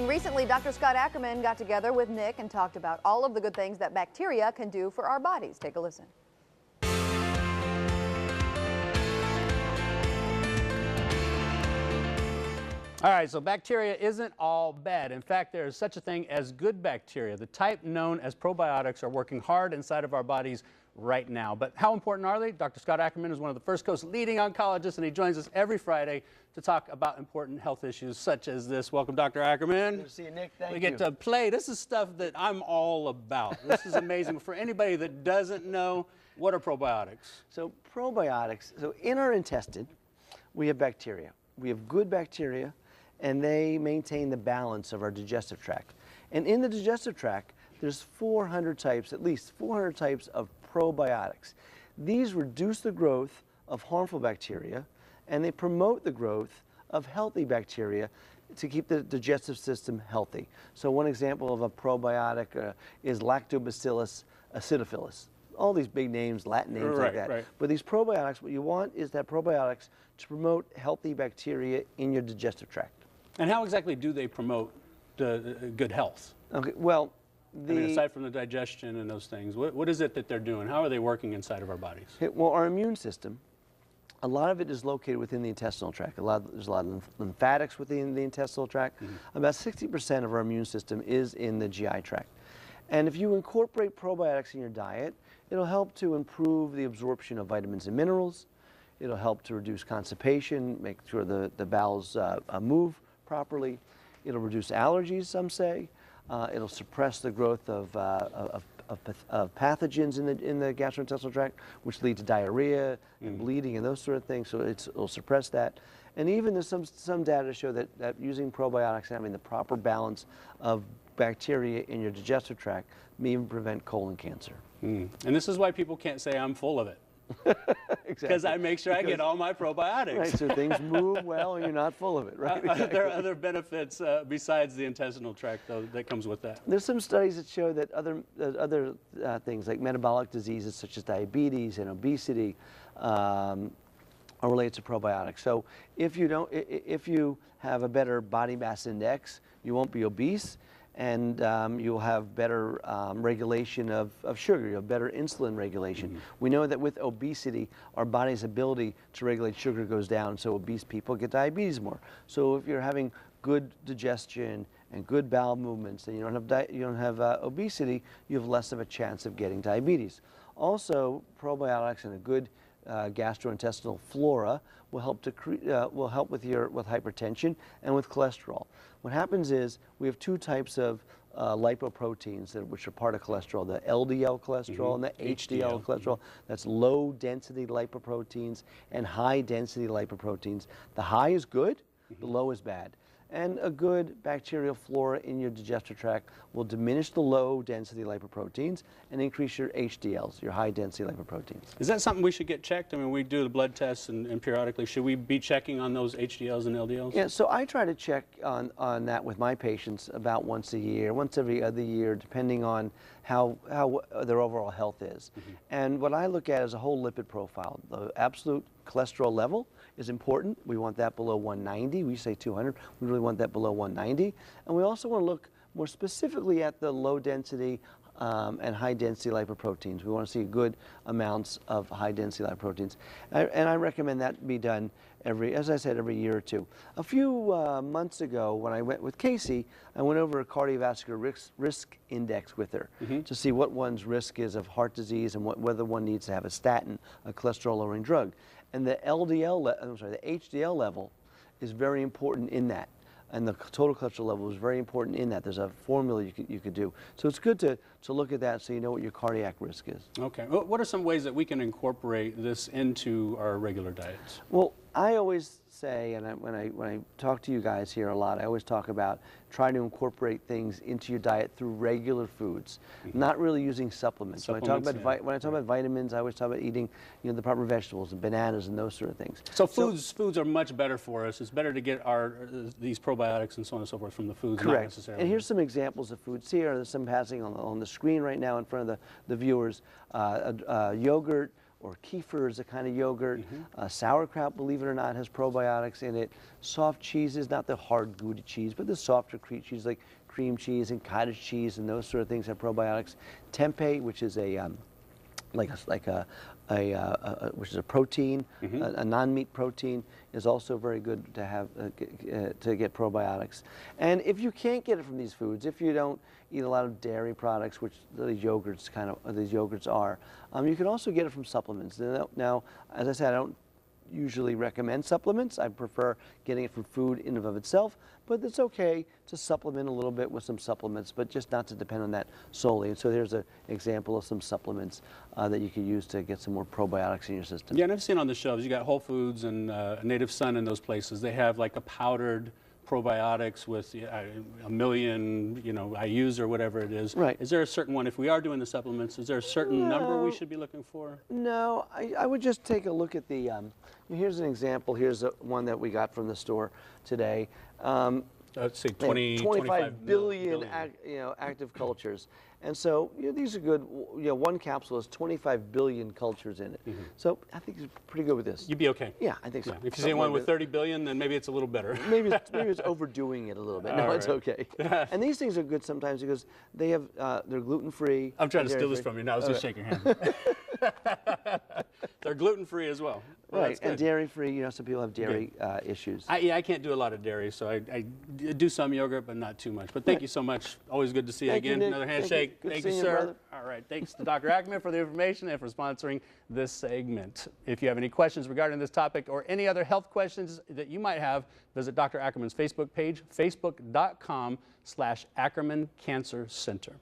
Recently, Dr. Scott Ackerman got together with Nick and talked about all of the good things that bacteria can do for our bodies. Take a listen. All right, so bacteria isn't all bad. In fact, there is such a thing as good bacteria. The type known as probiotics are working hard inside of our bodies right now. But how important are they? Dr. Scott Ackerman is one of the First Coast leading oncologists, and he joins us every Friday to talk about important health issues such as this. Welcome, Dr. Ackerman. Good to see you, Nick. Thank you. We get to play. This is stuff that I'm all about. This is amazing. For anybody that doesn't know, what are probiotics? So probiotics, in our intestine, we have bacteria. We have good bacteria, and they maintain the balance of our digestive tract. And in the digestive tract, there's 400 types, at least 400 types of probiotics. These reduce the growth of harmful bacteria, and they promote the growth of healthy bacteria to keep the digestive system healthy. So one example of a probiotic is Lactobacillus acidophilus. All these big names, Latin names like that. Right. But these probiotics, what you want is that probiotics to promote healthy bacteria in your digestive tract. And how exactly do they promote good health? Okay, well, I mean, aside from the digestion and those things, what is it that they're doing? How are they working inside of our bodies? Well, our immune system, a lot of it is located within the intestinal tract. There's a lot of lymphatics within the intestinal tract. About 60% of our immune system is in the GI tract. And if you incorporate probiotics in your diet, it'll help to improve the absorption of vitamins and minerals. It'll help to reduce constipation, make sure the bowels move properly. It'll reduce allergies, some say. It'll suppress the growth of pathogens in the gastrointestinal tract, which lead to diarrhea and bleeding and those sort of things. So it'll suppress that. And even there's some data to show that using probiotics and having the proper balance of bacteria in your digestive tract may even prevent colon cancer. And this is why people can't say I'm full of it. Exactly. Because I make sure I get all my probiotics. Right, so things move well and you're not full of it, right? Exactly. There are other benefits besides the intestinal tract, though, that comes with that. There's some studies that show that other things like metabolic diseases such as diabetes and obesity are related to probiotics. So if you have a better body mass index, you won't be obese, and you'll have better regulation of sugar. You'll have better insulin regulation. We know that with obesity, our body's ability to regulate sugar goes down, so obese people get diabetes more. So if you're having good digestion and good bowel movements, and you don't have obesity, you have less of a chance of getting diabetes. Also, probiotics and a good gastrointestinal flora will help with hypertension and with cholesterol. What happens is we have two types of lipoproteins which are part of cholesterol: the LDL cholesterol and the HDL cholesterol. That's low density lipoproteins and high density lipoproteins. The high is good, the low is bad. And a good bacterial flora in your digestive tract will diminish the low density lipoproteins and increase your HDLs, your high density lipoproteins. Is that something we should get checked? I mean, we do the blood tests and periodically. Should we be checking on those HDLs and LDLs? Yeah, so I try to check on that with my patients about once a year, once every other year, depending on how their overall health is. And what I look at is a whole lipid profile. The absolute cholesterol level is important. We want that below 190. We say 200. We really want that below 190. And we also want to look more specifically at the low density and high density lipoproteins. We want to see good amounts of high density lipoproteins. And I recommend that be done as I said, every year or two. A few months ago, when I went with Casey, I went over a cardiovascular risk index with her to see what one's risk is of heart disease and whether one needs to have a statin, a cholesterol-lowering drug. And the HDL level is very important in that. And the total cholesterol level is very important in that. There's a formula you could do. So it's good to look at that so you know what your cardiac risk is. Okay. Well, what are some ways that we can incorporate this into our regular diets? Well, I always say, and when I talk to you guys here a lot, I always talk about trying to incorporate things into your diet through regular foods, not really using supplements. When I talk about vitamins, I always talk about eating, the proper vegetables and bananas and those sort of things. So foods are much better for us. It's better to get these probiotics and so on and so forth from the foods, correct. Not necessarily. And here's some examples of foods here. There's some passing on the screen right now in front of the viewers. Yogurt or Kefir is a kind of yogurt. Sauerkraut, believe it or not, has probiotics in it. Soft cheeses, not the hard gouda cheese, but the softer cheese like cream cheese and cottage cheese and those sort of things have probiotics. Tempeh, which is a which is a protein, a non-meat protein, is also very good to have to get probiotics. And if you can't get it from these foods, if you don't eat a lot of dairy products, which these yogurts are, you can also get it from supplements. Now, as I said, I don't usually recommend supplements. I prefer getting it from food in and of itself, but it's okay to supplement a little bit with some supplements, but just not to depend on that solely. And so here's an example of some supplements that you can use to get some more probiotics in your system. Yeah, and I've seen on the shelves, you got Whole Foods and Native Sun in those places. They have like a powdered probiotics with a million, IUs or whatever it is. Right. Is there a certain one, if we are doing the supplements, is there a certain number we should be looking for? No, I would just take a look at the, here's an example. Here's one that we got from the store today. Let's say 25 billion. Active cultures. And so these are good. One capsule has 25 billion cultures in it. So I think it's pretty good with this. You'd be okay. Yeah, I think so. Yeah. If you see one with 30 billion, then maybe it's a little better. maybe it's overdoing it a little bit. No, it's okay. And these things are good sometimes because they have they're gluten-free. I'm trying to steal this from you now. I was just shaking your hand. They're gluten-free as well. Right, and dairy-free. Some people have dairy issues. I can't do a lot of dairy, so I do some yogurt, but not too much. But thank you so much. Always good to see you again. Another handshake. Thank you, sir. Brother. All right. Thanks to Dr. Ackerman for the information and for sponsoring this segment. If you have any questions regarding this topic or any other health questions that you might have, visit Dr. Ackerman's Facebook page, facebook.com/Ackerman Cancer Center.